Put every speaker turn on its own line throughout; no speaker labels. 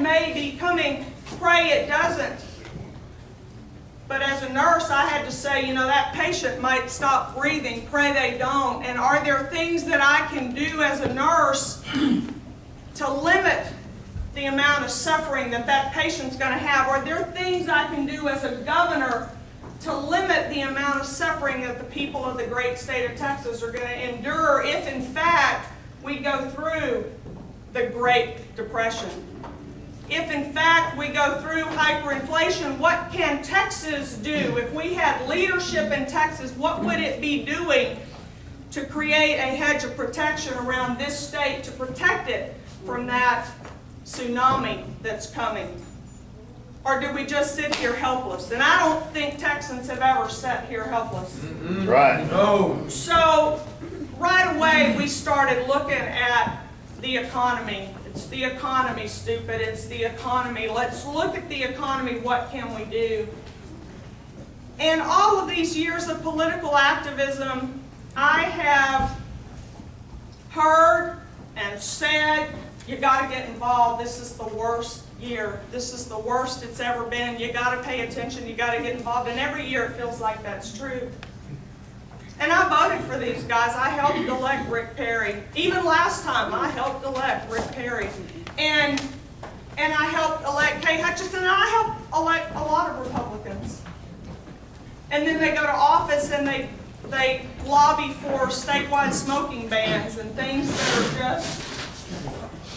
that may be coming. Pray it doesn't. But as a nurse, I had to say, you know, that patient might stop breathing. Pray they don't. And are there things that I can do as a nurse to limit the amount of suffering that that patient's going to have? Are there things I can do as a governor to limit the amount of suffering that the people of the great state of Texas are going to endure if, in fact, we go through the Great Depression? If, in fact, we go through hyperinflation, what can Texas do? If we had leadership in Texas, what would it be doing to create a hedge of protection around this state to protect it from that tsunami that's coming? Or do we just sit here helpless? And I don't think Texans have ever sat here helpless.
Right.
No.
So right away we started looking at the economy. It's the economy, stupid. It's the economy. Let's look at the economy. What can we do? And all of these years of political activism, I have heard and said, you got to get involved. This is the worst year. This is the worst it's ever been. You got to pay attention. You got to get involved. And every year it feels like that's true. And I voted for these guys. I helped elect Rick Perry. Even last time, I helped elect Rick Perry. And I helped elect Kay Hutchison, and I helped elect a lot of Republicans. And then they go to office and they lobby for statewide smoking bans and things that are just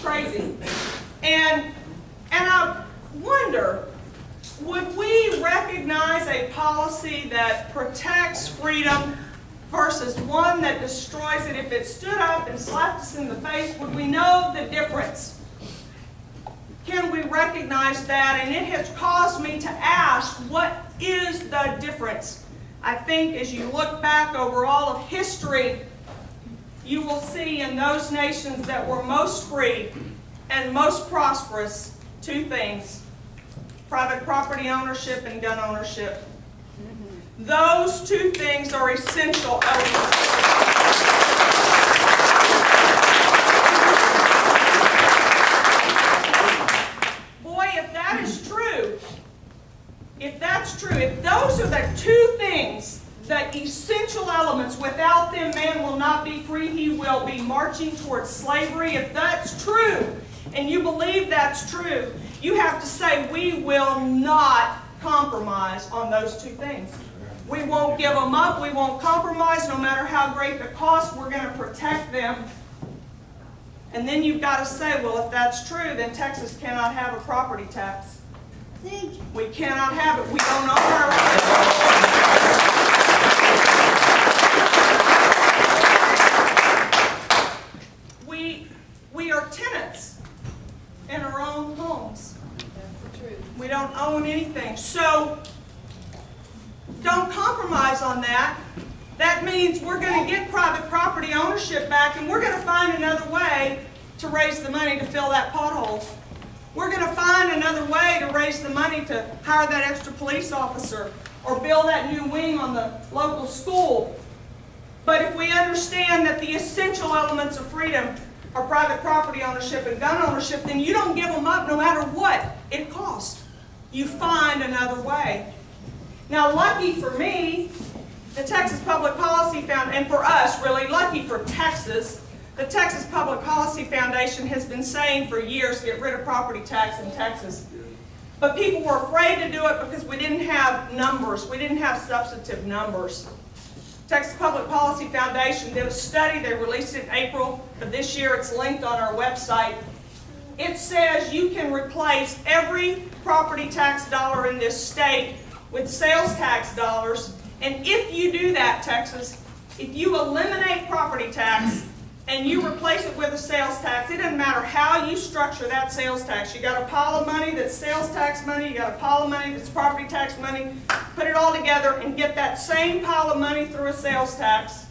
crazy. And I wonder, would we recognize a policy that protects freedom versus one that destroys it? If it stood up and slapped us in the face, would we know the difference? Can we recognize that? And it has caused me to ask, what is the difference? I think as you look back over all of history, you will see in those nations that were most free and most prosperous, two things: private property ownership and gun ownership. Those two things are essential elements. Boy, if that is true, if that's true, if those are the two things, the essential elements, without them man will not be free, he will be marching towards slavery. If that's true, and you believe that's true, you have to say we will not compromise on those two things. We won't give them up. We won't compromise no matter how great the cost. We're going to protect them. And then you've got to say, well, if that's true, then Texas cannot have a property tax. We cannot have it. We don't own our land. We are tenants in our own homes.
That's the truth.
We don't own anything. So don't compromise on that. That means we're going to get private property ownership back, and we're going to find another way to raise the money to fill that pothole. We're going to find another way to raise the money to hire that extra police officer or build that new wing on the local school. But if we understand that the essential elements of freedom are private property ownership and gun ownership, then you don't give them up no matter what it costs. You find another way. Now, lucky for me, the Texas Public Policy Foundation, and for us, really, lucky for Texas, the Texas Public Policy Foundation has been saying for years, get rid of property tax in Texas. But people were afraid to do it because we didn't have numbers. We didn't have substantive numbers. Texas Public Policy Foundation did a study. They released it in April of this year. It's linked on our website. It says you can replace every property tax dollar in this state with sales tax dollars. And if you do that, Texas, if you eliminate property tax and you replace it with a sales tax, it doesn't matter how you structure that sales tax. You got a pile of money that's sales tax money, you got a pile of money that's property tax money, put it all together and get that same pile of money through a sales tax.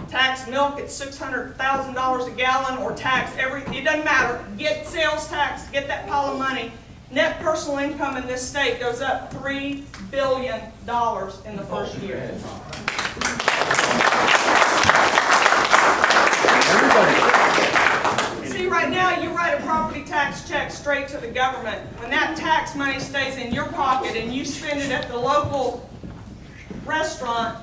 Tax milk at $600,000 a gallon, or tax everything, it doesn't matter. Get sales tax, get that pile of money. Net personal income in this state goes up $3 billion in the first year. See, right right now, you write a property tax check straight to the government. When that tax money stays in your pocket and you spend it at the local restaurant,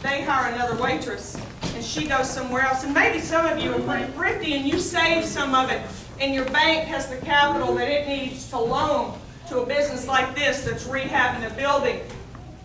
they hire another waitress and she goes somewhere else. And maybe some of you are pretty thrifty and you save some of it, and your bank has the capital that it needs to loan to a business like this that's rehabbing a building,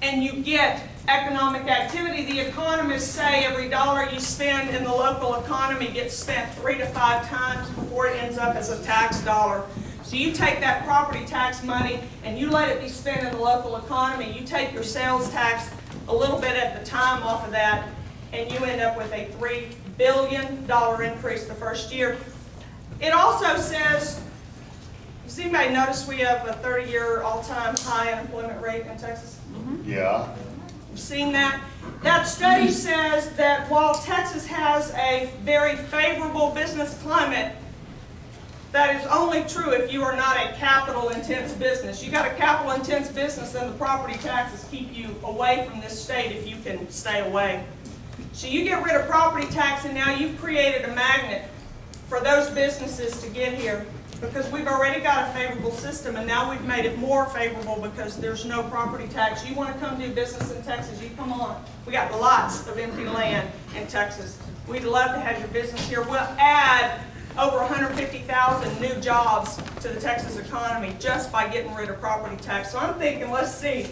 and you get economic activity. The economists say every dollar you spend in the local economy gets spent 3 to 5 times before it ends up as a tax dollar. So you take that property tax money and you let it be spent in the local economy. You take your sales tax a little bit at the time off of that, and you end up with a $3 billion increase the first year. It also says, does anybody notice we have a 30-year all-time high unemployment rate in Texas?
Yeah.
You've seen that? That study says that while Texas has a very favorable business climate, that is only true if you are not a capital-intense business. You got a capital-intense business, then the property taxes keep you away from this state if you can stay away. So you get rid of property tax, and now you've created a magnet for those businesses to get here, because we've already got a favorable system, and now we've made it more favorable because there's no property tax. You want to come do business in Texas, you come on. We got lots of empty land in Texas. We'd love to have your business here. We'll add over 150,000 new jobs to the Texas economy just by getting rid of property tax. So I'm thinking, let's see,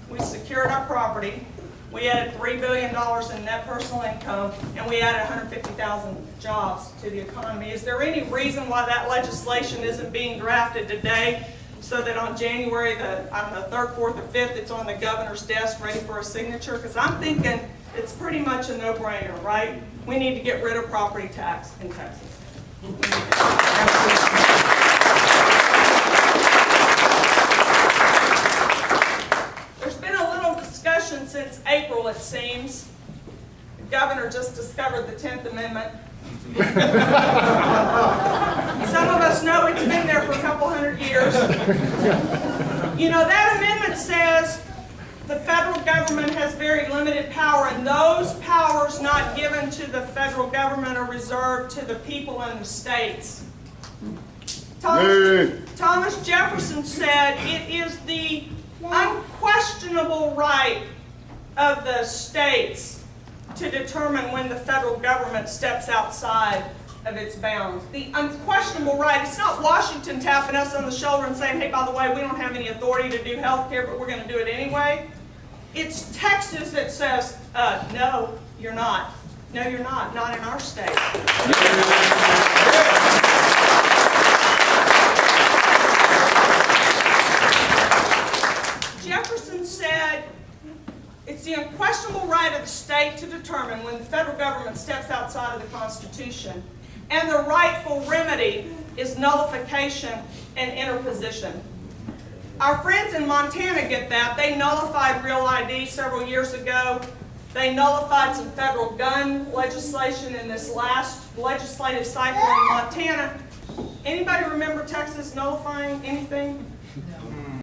we secured our property, we added $3 billion in net personal income, and we added 150,000 jobs to the economy. Is there any reason why that legislation isn't being drafted today so that on January the 3rd, 4th, or 5th it's on the governor's desk ready for a signature? Because I'm thinking it's pretty much a no-brainer, right? We need to get rid of property tax in Texas. Since April, it seems. The governor just discovered the 10th Amendment. Some of us know it's been there for a couple hundred years. You know, that amendment says the federal government has very limited power, and those powers not given to the federal government are reserved to the people in the states. Thomas Jefferson said it is the unquestionable right of the states to determine when the federal government steps outside of its bounds. The unquestionable right. It's not Washington tapping us on the shoulder and saying, hey, by the way, we don't have any authority to do health care, but we're going to do it anyway. It's Texas that says, no, you're not. No, you're not. Not in our state. Jefferson said, it's the unquestionable right of the state to determine when the federal government steps outside of the Constitution, and the rightful remedy is nullification and interposition. Our friends in Montana get that. They nullified Real ID several years ago. They nullified some federal gun legislation in this last legislative cycle in Montana. Anybody remember Texas nullifying anything?